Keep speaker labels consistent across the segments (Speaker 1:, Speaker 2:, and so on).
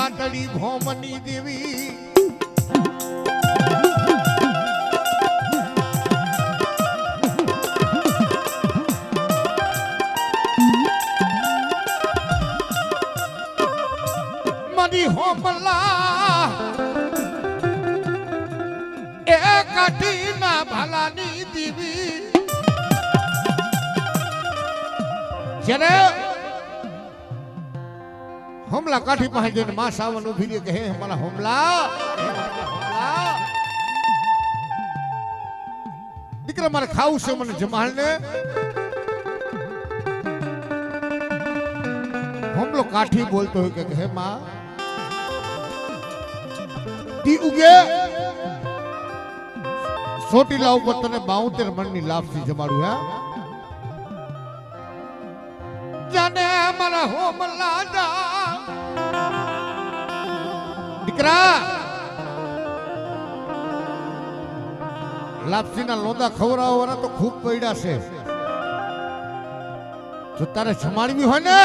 Speaker 1: નાટડી ભોમની દેવી મારી હોમલા એ કાઠીના ભાલાની દેવી જ્યારે હુમલા કાઠી પાસે જઈને માં સાવન ઉભી રહી કે હે મારા હુમલા દીકરા મારે ખાવું છે મને જમાલ ને હુમલો કાઠી બોલતો હોય કે હે માં તી ઉગે સોટીલા ઉપર તને 72 મણની લાપસી જમાડું હે જાને મારા હોમલા જા દીકરા લાપસીના લોંદા ખવડાવવાના તો ખૂબ પડ્યા છે જો તારે જમાડવી હોય ને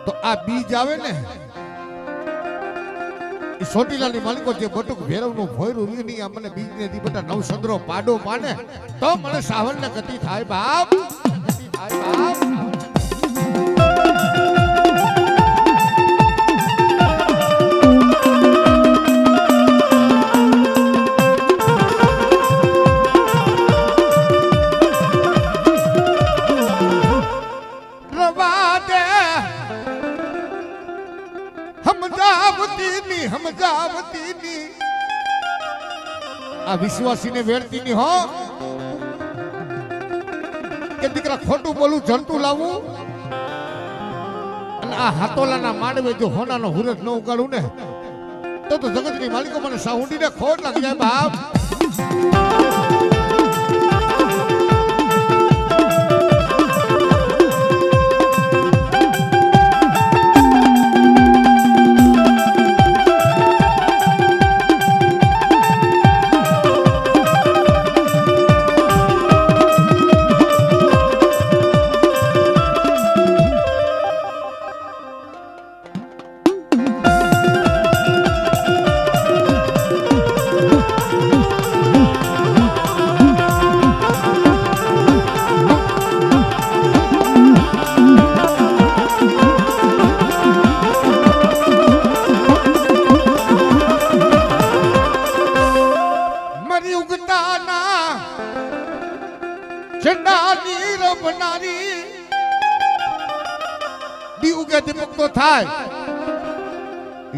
Speaker 1: તો આ બીજ આવે ને એ સોટીલાની માલિકો જે બટુક ભેરવનું ભોયરું રીની આ મને બીજને દી બટા નવસંદ્રો પાડો પાને તો મને સાવનને ગતિ થાય બાપ સમજાવતી આ વિશ્વાસીને વેડતી ની હો કે દીકરા ખોટું બોલું જંતુ લાવું અને આ હાતોલાના માંડવે જો હોનાનો હુરજ ન ઉગાડું ને તો જગતની માલિકો મને સાઉન્ડીને ખોટ લાગી જાય બાપ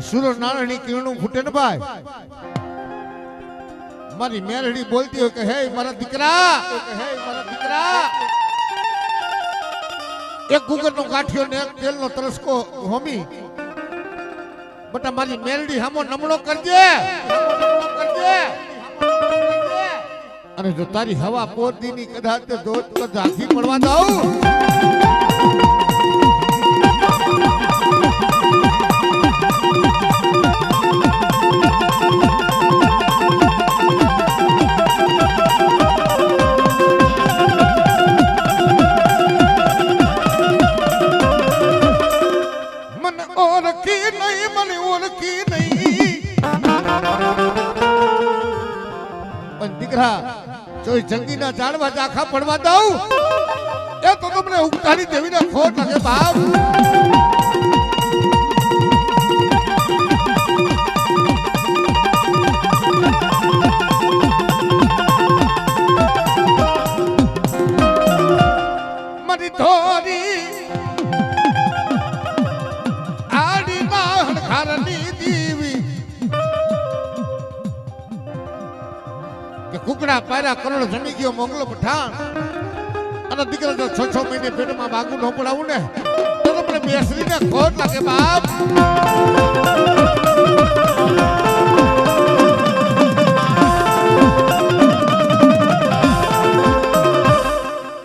Speaker 1: સૂરજ નારાયણની કિરણો ફૂટે ને ભાઈ મારી મેરડી બોલતી હોય કે હે મારા દીકરા એક ગુગરનો ગાંઠિયો ને એક તેલનો તરસકો હોમી બટા મારી મેરડી હામો નમણો કરજે અને જો તારી હવા પોરદીની કદાચ જોત તો ઝાંખી પડવા દઉં જો જંગીના ઝાડવા ઝાંખા પડવા દઉં એ તો તમને ઉગતાની દેવીને ખોટ લાગે બાપ મારી ધોરી આડી માં હણખારની દેવી કુકડા પાયરા કરોડ જમી ગયો મોગલો પઠાણ અને દીકરા જો 6 મહિને પેટમાં બાગુ ન પડાવું ને તો તમને બેસરીને ખોટ લાગે બાપ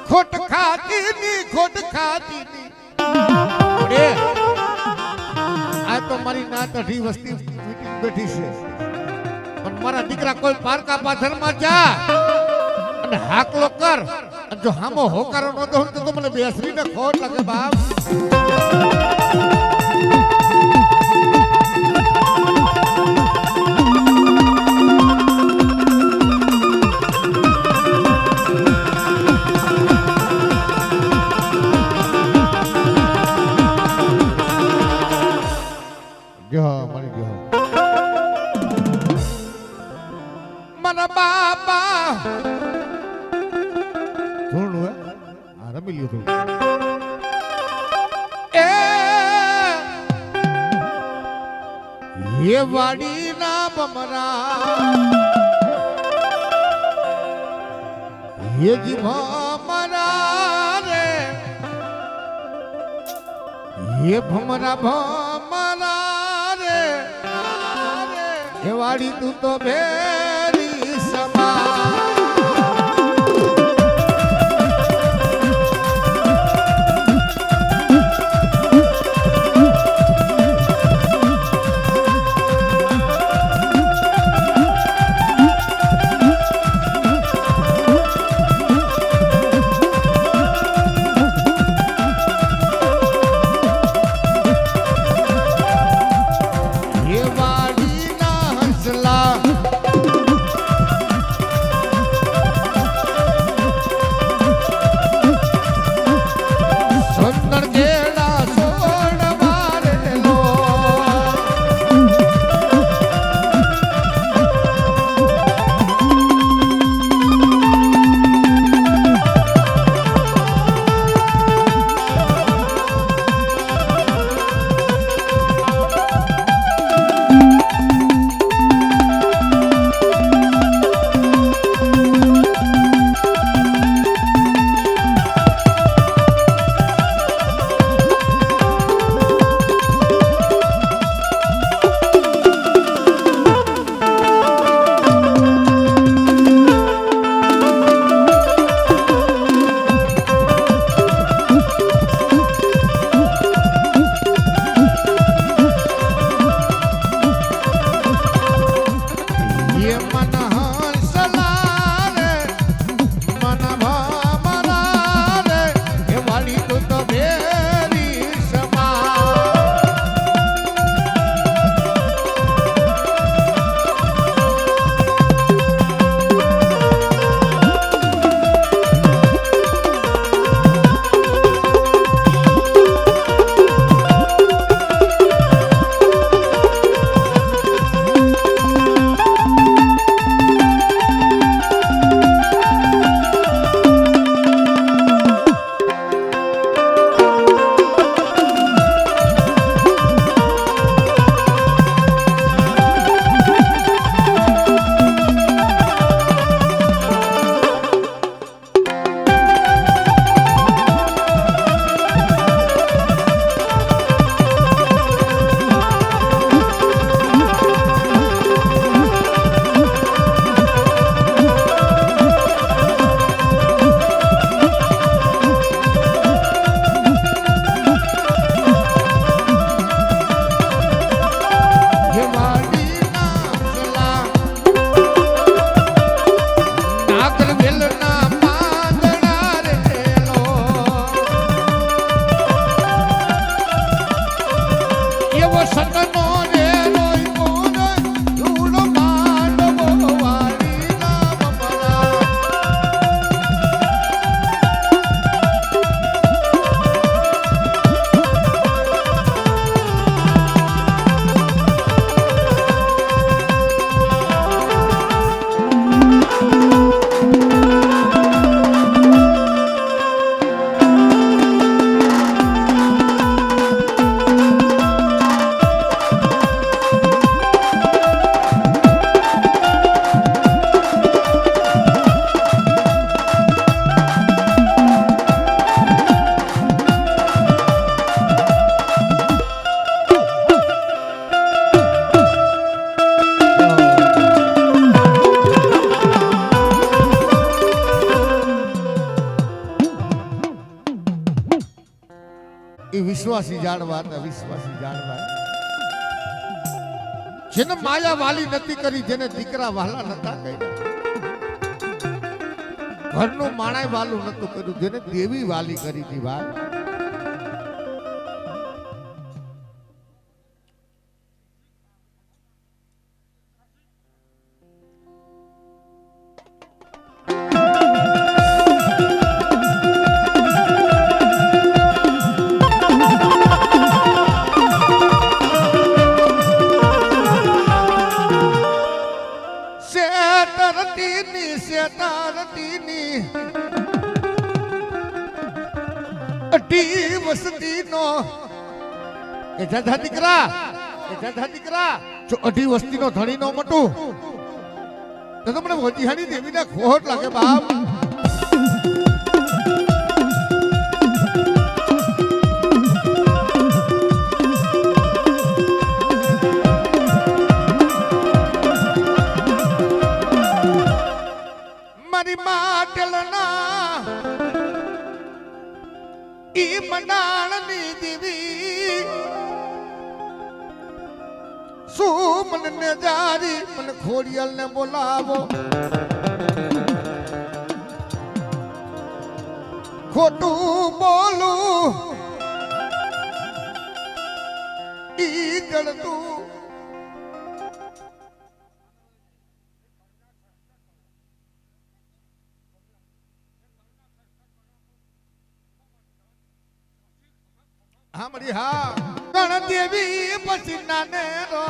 Speaker 1: ખોટ ખાતી ની આ તો મારી નાત અઢી વસ્તી બેઠી છે પણ મારા દીકરા કોઈ પારકા પાથરમાં જા અને હાકલો કર જો હામો હોકારો ન દો તો મને બેસરીને ખોટ લાગે બાપ થોડું આ રમી લ્યો થોડું એ વાડી ના બમરા એ જી ભમરા રે એ ભમરા રે એ વાડી તું તો ભેરી સમા એ વિશ્વાસી જાણવા હતા, વિશ્વાસી જાણવા જેને માયા વાલી નથી કરી, જેને દીકરા વાલા નતા કર્યા, ઘરનું માણાય વાલું નતું કર્યું, જેને દેવી વાલી કરી હતી ભાઈ. કે જધા દીકરા જો 18 વસ્તીનો ધણી નો મટું તો તમને વજીહાની દેવીને ખોટ લાગે બાપ. મારી માટલના ઈ મંડાણની દેવી શું મને જારી મને ખોડિયાલ ને બોલાવો. ખોટું બોલું ઈ જડતું હા મરી હા ગણ દેવી પછી નાને રો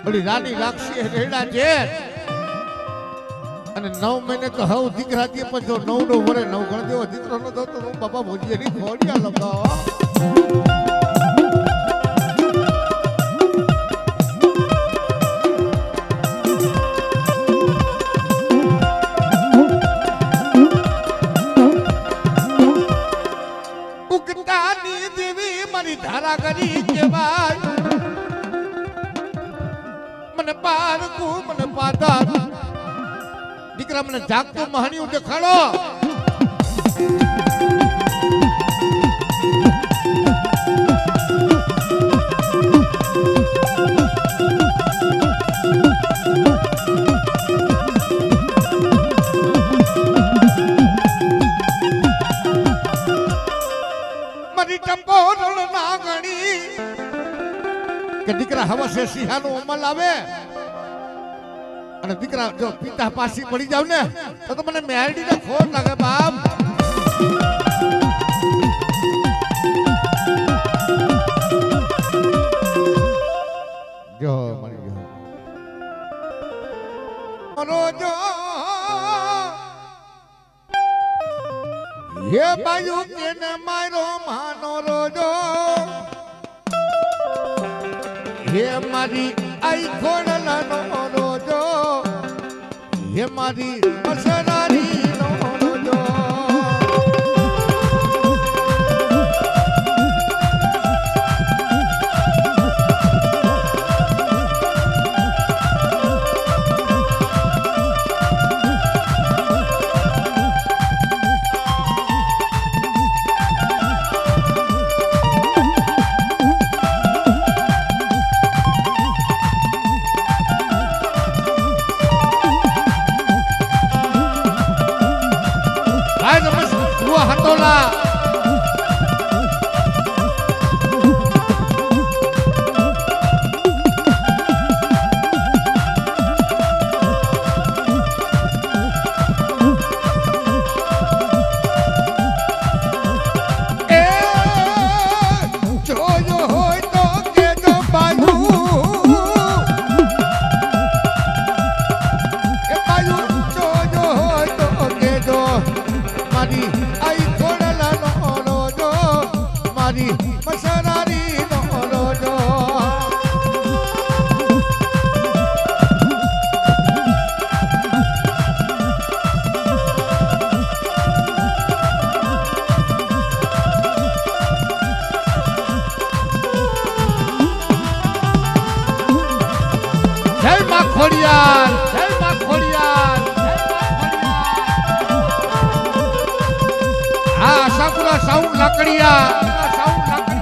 Speaker 1: ઓલી રાની રાખશી રેડા છે અને 9 મહિને તો હવ દીકરા દે પણ જો 9 વરે 9 ગણ દેવો દીકરો ન દો તો હું બાપા ભોજીએ ની ખોડિયા લગાવો. ધારા કરી કેવાય મને પારકું મને પાતાર દીકરા મને જાગતું મહાણિયું દેખાડો. મારી ટંપોરણ ના ગણી કે દીકરા હવસે સિંહાનું અમલ આવે અને દીકરા જો પિતા પાછી પડી જાવ ને તો મને મેરડી ને ખોટ લાગે બાપ. જો મળી જો રોજો હે બાયુ કેને મારો માનો રોજો હે મારી આઈ ખોડલાનો રોજો હે મારી મસરારીનો રોજો. હતોલા જોયો હોય તો કેજો બાજુ એ બાજુ જોયો હોય તો કેજો મારી આઈ ખોડલાનો રોજો મારી મસરારીનો રોજો. જય માં ખોડિયાર જય માં ખોડિયાર. હા સાપુરા સાઉન્ડ લાકડિયા સાઉન્ડ લાકડી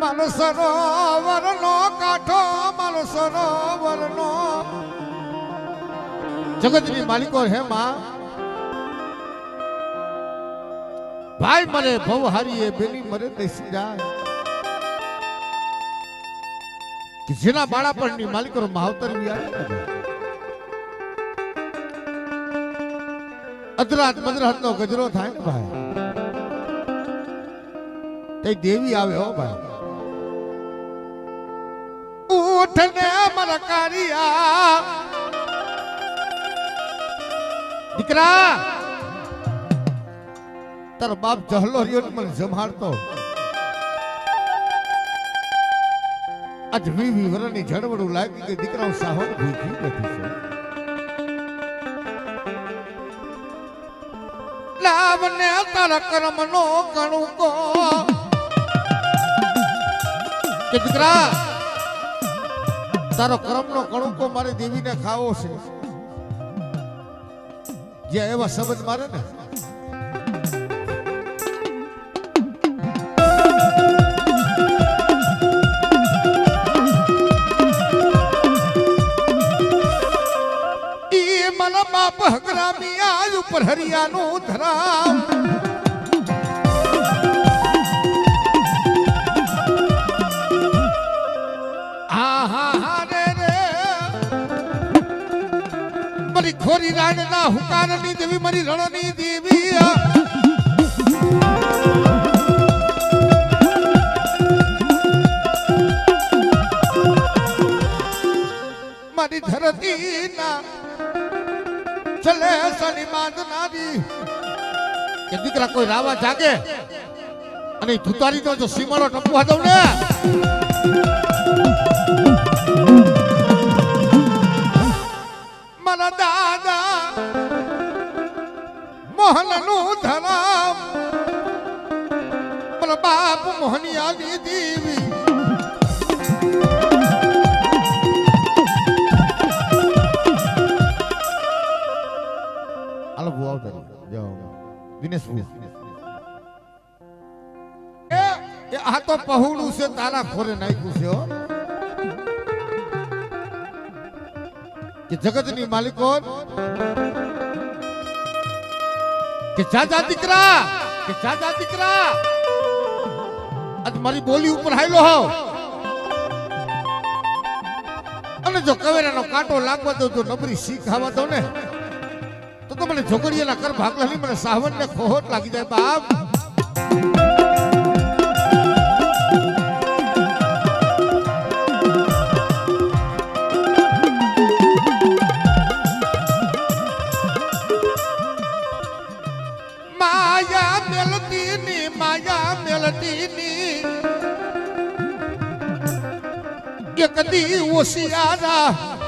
Speaker 1: માનો સરોવરનો કાંઠો માનો સરોવરનો જગતની માલિકો હે માં ભાઈ મરે ભવ હારીએ બેની મરે દેસી જાય કે જેના બાળાપણની માલિકો માવતર આવી અધરાત મધરાત નો ગજરો થાય ને ભાઈ તે દેવી આવે હો ભાઈ ઉઠને મારા કારિયા દીકરા તારો બાપ જહલો રહ્યો ને મને જમાડતો આજ વી વરની ઝડવડું લાગી કે દીકરાઓ સાહોર ભૂખી બેઠી છે લાવને તારા કર્મનો કણુકો કે દીકરા તારો કર્મનો કણુકો મારી દેવીને ખાવો છે જે એવા શબ્દ મારે ને બાપ હગરામી આજ ઉપર હરિયાનું ધરાવ રે મારી ખોરી રાણના હુકારની દેવી મારી રણની દેવી મારી ધરતીના ચલે સની માંદનારી કે દીકરા કોઈ રાવા જાગે અને ધુતારી નો જો સીમાડો ટપવા દઉં ને મારા દાદા મોહન નું ધરામ મારા બાપ મોહનિયાની દેવી આ તો પહોળું છે તારા ખોરે નાખ્યું છે કે જગતની માલિકો કે જાજા દીકરા આજ મારી બોલી ઉપર હાયલો હોવ અને જો કવેરાનો કાંટો લાગવા દો તો નબરી સી ખાવા દો ને તો મને ઝોકડીયાના કર ભાગલાની મને સાવન ને ખોહટ લાગી જાય બાપ માયા મેલતીની કે કદી ઓશિયારા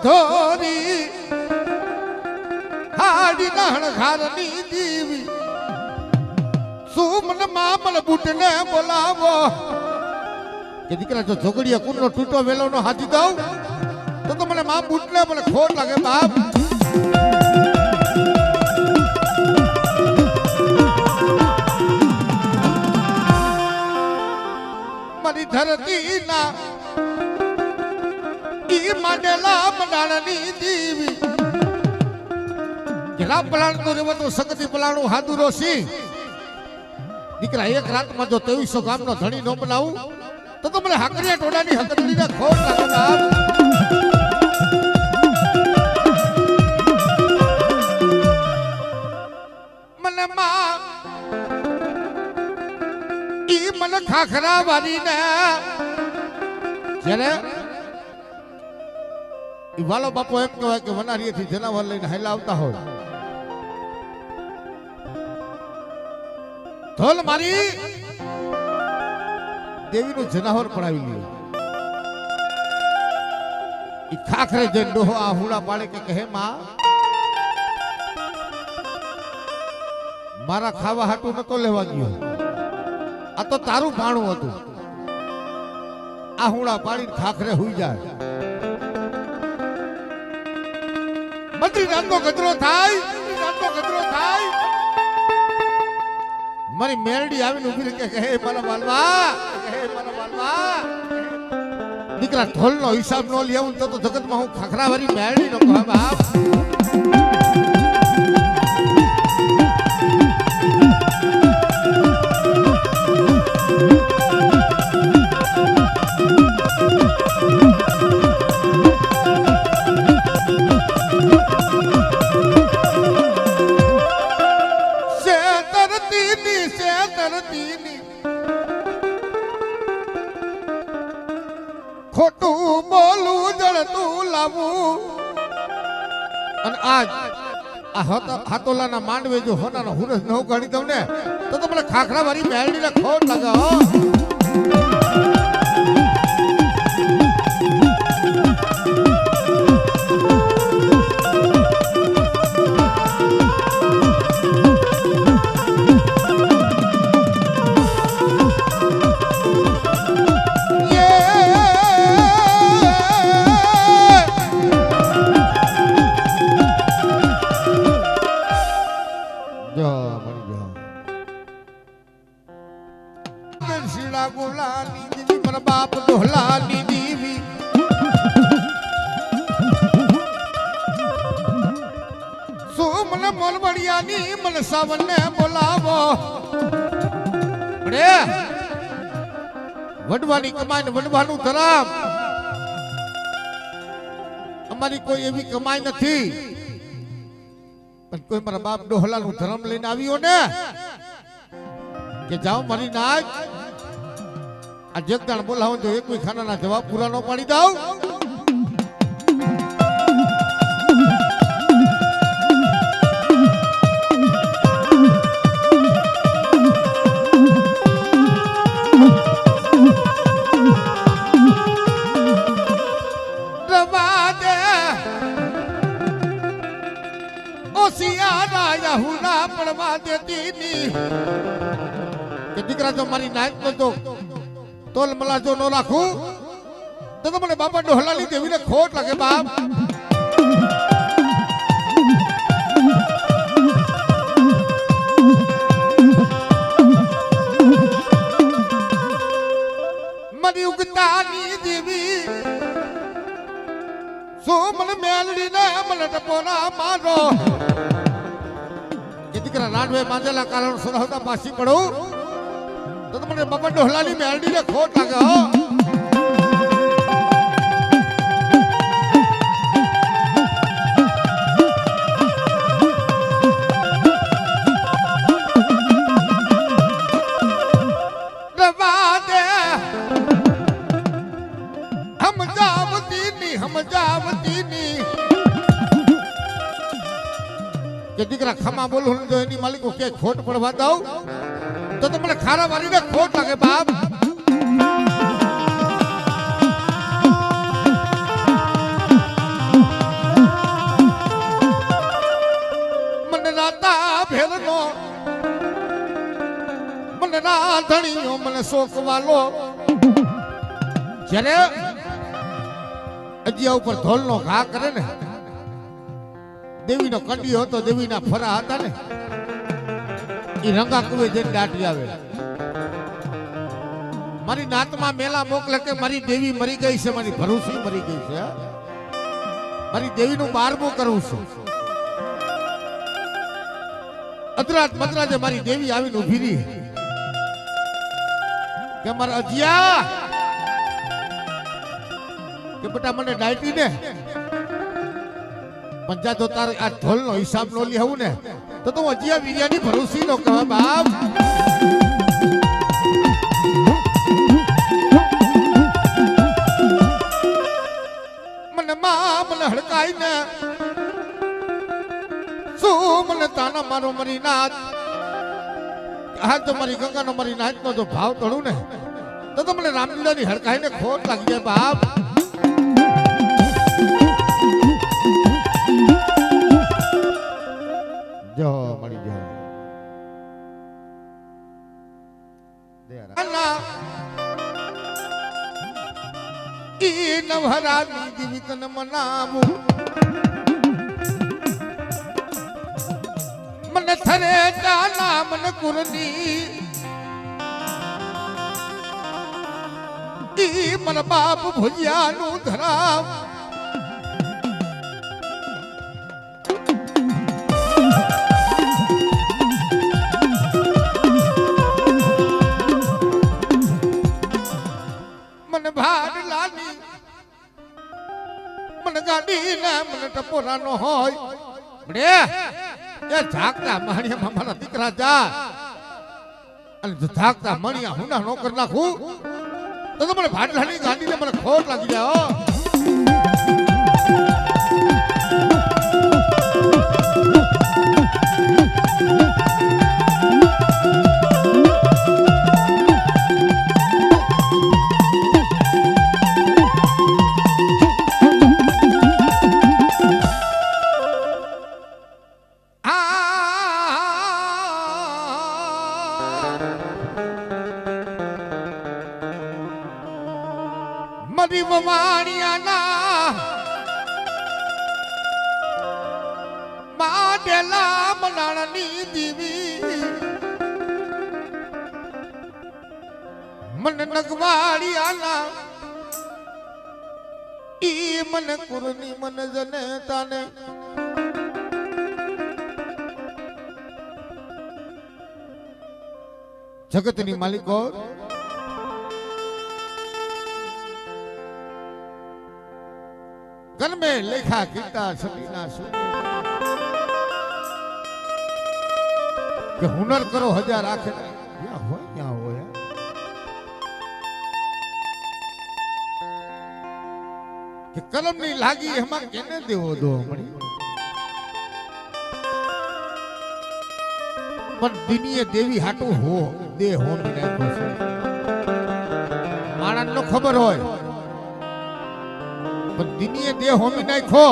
Speaker 1: ધોરી હાડી નહણ ઘારની દેવી સુમન મામલ બુટને બોલાવો કે દીકરા જો ઝોગડીયા કુંડનો તૂટો વેલો નો હાથી દઉં તો મને મા બુટને મને ખોટ લાગે બાપ મારી ધરતી ના માંડેલા મંડાણની દેવી કે રામ પલાણનું રેવતું સગતી પલાણું હાદુરો સી દીકરા એક રાતમાં જો 2300 ગામનો ધણી ન બનાવું તો મને હાકરિયા ટોડાની હકડીને ખોટ લાગે મને માં ઈ મને ખાખરા વારીને જ્યારે વાલો બાપો એમ કહેવાય કે વનારીએથી જનાવર લઈને હાલા આવતા હોય ધોલ મારી દેવીનું જનાવર પડાવી લ્યો ઈ ખાખરે જઈને ડોહો આ હુડા પાડે કે કહે માં મારા ખાવા હાટું નતો લેવા ગયો, આ તો તારું ભાણું હતું. આ હુડા પાડીને ખાખરે હુઈ જાય. મંત્રી રાતનો ગજરો થાય, રાતનો ગજરો થાય. મારી મેરડી આવીને ઉભી રહી કે હે મારા વાલવા, હે મારા વાલવા. દીકરા ઢોલનો હિસાબ ન લેવું તો જગતમાં હું ખાખરાવાળી મેરડી નો કહે બાપ. ખોટું બોલું જળતું લાવું. અને આજ આ હાતોલાના માંડવે જો હોનાનો હુરસ ન કાઢી દઉં ને તો મને ખાખરા વાળી મેળડીને ખોટ લાગે હો. ગુલાની દીદી મારા બાપ ડોહલાની દીવી શું મને મોલવડિયાની મને સાવનને બોલાવો. અરે વડવાની કમાઈને વડવાનું ધરામ. અમારી કોઈ એવી કમાઈ નથી પણ કોઈ મારા બાપ ડોહલાનું ધર્મ લઈને આવ્યો ને કે જાઓ મારી નાચ આ જગદાણ બોલાવો તો એક ખાનાના જવાબ પૂરા ન પાડી દઉં. રવા દે ઓસિયારા યહુના પડવા દેતી ની કે દીકરા જો મારી નાચ તો તોલ મલા જો નો રાખું તો મને બાપા ડોહલાની દેવીને ખોટ લાગે બાપ. મારી ઉગતાની દેવી શું મને મેલડીને મને ટપોરા મારો કે દીકરા રાડવે બાંધેલા કારણ સુરાવતા પાછી પડું તો મને બાપા ડોહલાની મેરડીને ખોટ લાગે હો. રવા દે સમજાવતી ની કે દીકરા ખમા બોલું જો એની માલિકો કે ખોટ પડવા દઉં તો મને ખારા વાળીને ખોટ લાગે બાપ. મને રાતા ભેરનો મને રાધણીઓ મને શોક વાલો જ્યારે અજિયા ઉપર ધોલનો ઘા કરે ને દેવીનો કંડિયો હતો, દેવીના ફરા હતા ને એ રંગા કુવે જઈને દાટી આવે. મારી નાતમાં મેલા મોકલે કે મારી દેવી મરી ગઈ છે, મારી ભરૂસી મરી ગઈ છે, મારી દેવીનું બારમું કરવું છું. અદરાત મદરાજે મારી દેવી આવીને ઉભી રહી કે મારા અજિયા કે બેટા મને ડાયટી ને પંજા તો તારે આ ઢોલનો હિસાબ નો લેવું ને તો તું અજિયા વીર્યાની ભરોસી નો કહેવાય બાપ. મને માં મને હડકાઈ ને શું મને તાના મારો મરી નાથ આ તો મારી ગંગાનો મારી નાથ નો જો ભાવ તળું ને તો મને રામલીલાની હડકાઈ ને ખોટ લાગી જાય બાપ. જો મળી જાઓ ઈ નવરાની જીવિતન મનાવું મને થરે જાના મન કુરની ઈ મન બાપ ભુજિયાનું ધરાવ મને ભાડ લાની મને ગાડી ને મને ટપોરા નો હોય બડે એ ઝાકતા માણિયા મારા દીકરા જા અને ઝાકતા માણિયા હુના નો કરી નાખું તો મને ભાડલાની ગાડી ને મને ખોટ લાગી જાય મરી વવાણિયાના માડેલા મનાણની દીવી મન નગવાડિયાના ઈ મન કુરની મન જને તાને જગતની માલિકો घर में लेखा कीता सलीना सु कि हुनर करो हजार आखिर या हो कि कलम नहीं लागी हमारे कहने देवो दो हमारी पर दिनीय देवी हाटू हो दे हो मिला मानन नो खबर होय પણ દિનીએ દેહ હોમી નાખો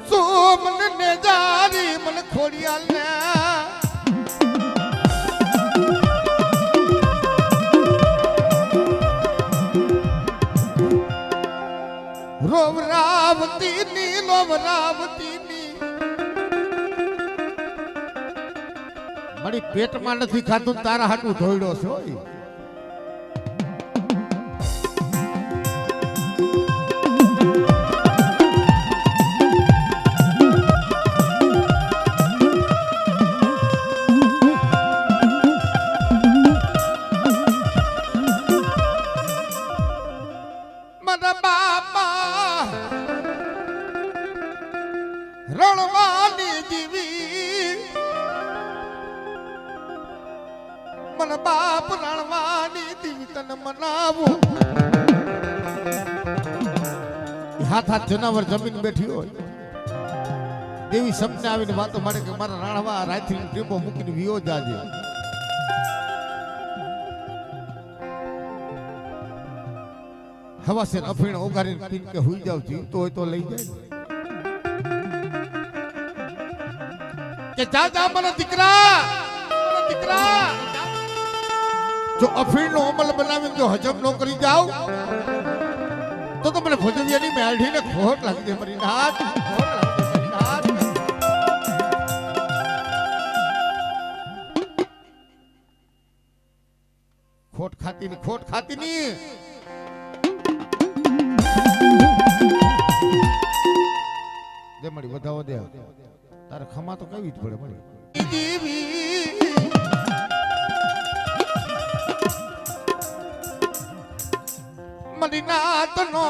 Speaker 1: સો મને ને જારી મને ખોડિયાલ ને રોવરાવતી ની લોવરાવતી ની મારી પેટમાં નથી ખાતું તારા હાટું ધોઈડો છો રણવાની જીવી મન બાપ રણવાની દીવી તને મનાવું હાથ હાથ જનાવર જમીન બેઠી હોય દેવી સપને આવીને વાતો માટે કે મારા રાણવા રાત્રિની ટીપો મૂકીને વિયો જાજે હવા છે અફીણ ઓગારીને પીન કે હુઈ જાવ જીવતો હોય તો લઈ જાય કે જા મારા દીકરા જો અફીણ નો અમલ બનાવીને જો હજમ નો કરી જાવ તો મને ભોજવિયાની મેળઢીને ખોટ લાગી દે મારી નાથ ખોટ ખાતી ની દે મળી વધાવો દે તારે ખમા તો કઈ જ પડે મળી મદીનાત નો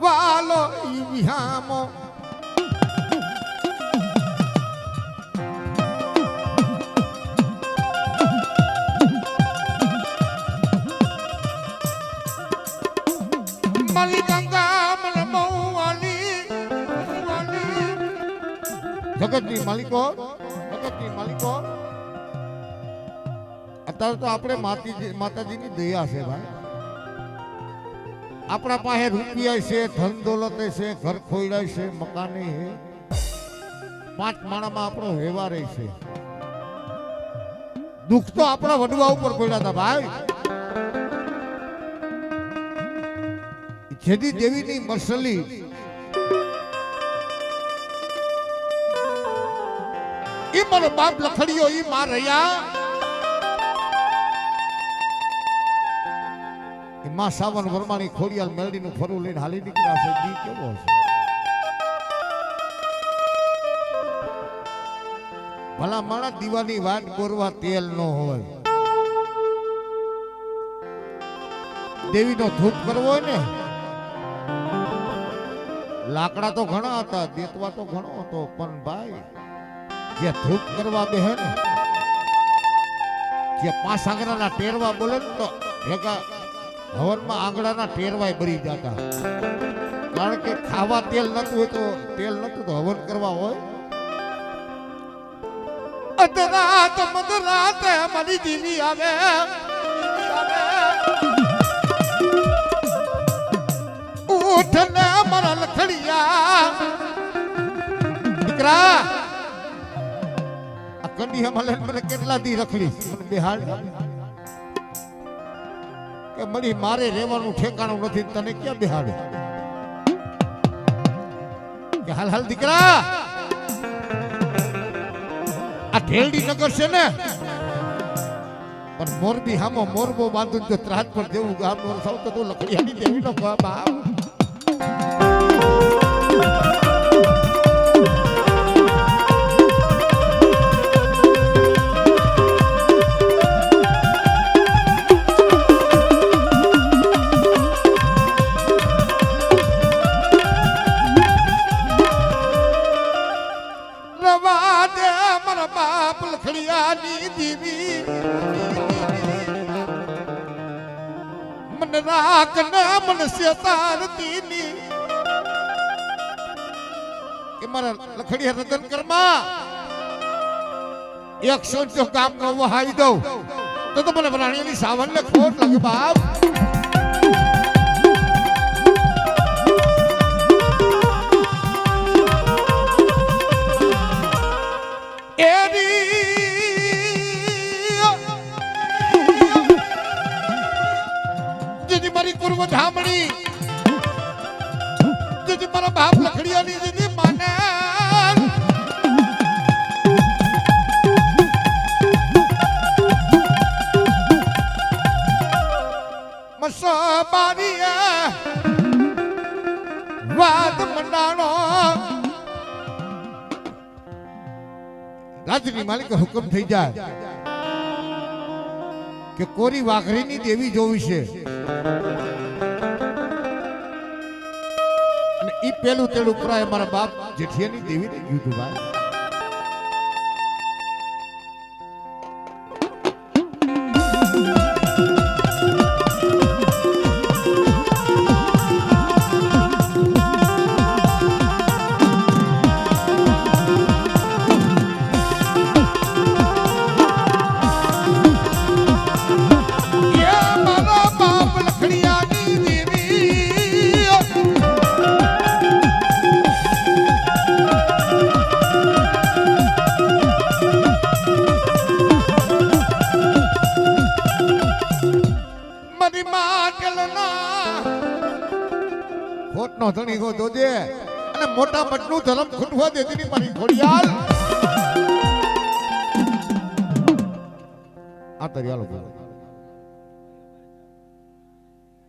Speaker 1: વાલો ઈ વિહામો મલી ગંગા મન મૌવાલી જગતની માલિકો અત્યારે તો આપણે માતાજીની દયા છે ભાઈ આપણા પાસે રૂપિયા છે, ધન દોલત છે, ઘર ખોયડા છે, મકાને છે, 5 માણામાં આપણો વ્યવહાર છે. દુઃખ તો આપણા વડવા ઉપર પડ્યા હતા ભાઈ. જેદી દેવીની મરસલી ઈ મારો બાપ લખડ્યો ઈ માં રહ્યા. માં સાવન વર્માની ખોડિયાલ મેલડીનું ફરું લઈને હાલી નીકળ્યા છે. દી કેવો છે ભલા માણા. દીવાની વાટ ગોરવા તેલ ન હોય. દેવીનો ધૂપ કરવો હોય ને, લાકડા તો ઘણા હતા, દેતવા તો ઘણો હતો, પણ ભાઈ જે ધૂપ કરવા બેહે ને, જે 5 આંગળાના ટેરવા બોલે ને તો ભેગા હવનમાં આંગળાના ટેરવાય બરી જતા. કારણ કે ખાવા તેલ નતું હોય તો તેલ નતું તો હવન કરવા હોય. અધરાત મધરાત મારી દીવી આવે, ઉઠ ને મારા લખડિયા. દીકરા આ કંડિયા મળે મને કેટલા દી રખડી મને બેહાડ કે મળી મારે રહેવાનું ઠેકાણું નથી, તને ક્યાં બેહાડે? કે હાલ હાલ દીકરા, આ ઢેલડી નગર છે ને, પણ મોરબી હામો મોરબો બાંધું જો ત્રાસ પર જેવું ગામ નો સૌ તો લખડિયાની દેવી નો બાપ. मन राख न मन शैतानती नी કે મારા લખડિયા રતન કર્મા 100 જો કામ નો વહાઈ દઉં તો મને પ્રાણીની સાવન ને ખોટ લાગે બાપ. પૂર્વ ધામણી જે મારા બાપ લખડિયાની દીદી માને મસબારીયા વાદ મંડાણો. રાજની માલિક હુકમ થઈ જાય કે કોરી વાઘરીની દેવી જોવી છે. ઈ પેલું તેડું પ્રાય મારા બાપ જેઠિયાની દેવીને કીધું ભાઈ. ખોટનો ધણી ગો દોજે અને મોટા મટનું ધર્મ ખૂટવા દેતી ની મારી ખોડિયાલ. આ તરિયાલો